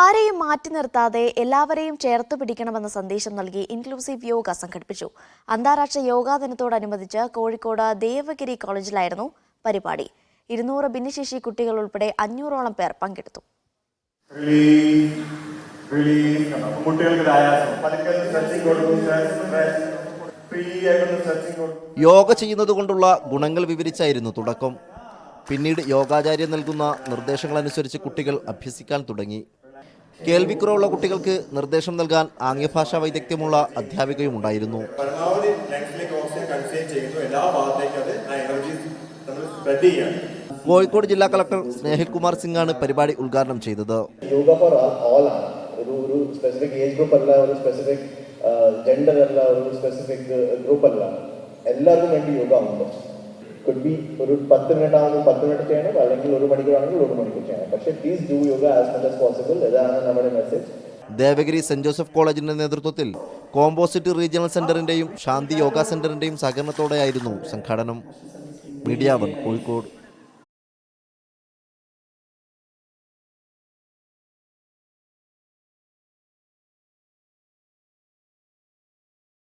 ആരെയും മാറ്റി നിർത്താതെ എല്ലാവരെയും ചേർത്ത് പിടിക്കണമെന്ന സന്ദേശം നൽകി ഇൻക്ലൂസീവ് യോഗ സംഘടിപ്പിച്ചു. അന്താരാഷ്ട്ര യോഗാ ദിനത്തോടനുബന്ധിച്ച് കോഴിക്കോട് ദേവഗിരി കോളേജിലായിരുന്നു പരിപാടി. 200 ഭിന്നശേഷി കുട്ടികൾ ഉൾപ്പെടെ 500ഓളം പേർ പങ്കെടുത്തു. യോഗ ചെയ്യുന്നത് കൊണ്ടുള്ള ഗുണങ്ങൾ വിവരിച്ചായിരുന്നു തുടക്കം. പിന്നീട് യോഗാചാര്യൻ നൽകുന്ന നിർദ്ദേശങ്ങളനുസരിച്ച് കുട്ടികൾ അഭ്യസിക്കാൻ തുടങ്ങി. കേൾവിക്കുറവുള്ള കുട്ടികൾക്ക് നിർദ്ദേശം നൽകാൻ ആംഗ്യഭാഷാ വൈദഗ്ധ്യമുള്ള അധ്യാപികയും ഉണ്ടായിരുന്നു. കോഴിക്കോട് ജില്ലാ കളക്ടർ സ്നേഹിൽ കുമാർ സിംഗാണ് പരിപാടി ഉദ്ഘാടനം ചെയ്തത്. ഒരു സ്പെസിഫിക് ഏജ് ഗ്രൂപ്പ് അല്ല, ഒരു സ്പെസിഫിക് ജെൻഡർ അല്ല, ഒരു സ്പെസിഫിക് ഗ്രൂപ്പ് അല്ല, എല്ലാവർക്കും വേണ്ടി യോഗ ഉണ്ട്. കുഡ് ബി ഒരു 10 മിനിറ്റ് ആണെങ്കിൽ 10 മിനിറ്റ് ചെയ്യണം, അല്ലെങ്കിൽ 1 മണിക്കൂറാണെങ്കിൽ 1 മണിക്കൂർ ചെയ്യണം. പക്ഷേ please do yoga as much as possible. ഇതാണ് നമ്മുടെ മെസ്സേജ്. ദേവഗിരി സെന്റ് ജോസഫ് കോളേജിന്റെ നേതൃത്വത്തിൽ കോമ്പോസിറ്റ് റീജിയണൽ സെന്ററിന്റെയും ശാന്തി യോഗ സെന്ററിന്റെയും സഹകരണത്തോടെയായിരുന്നു സംഘാടനം. മീഡിയ 1 കോഴിക്കോട്.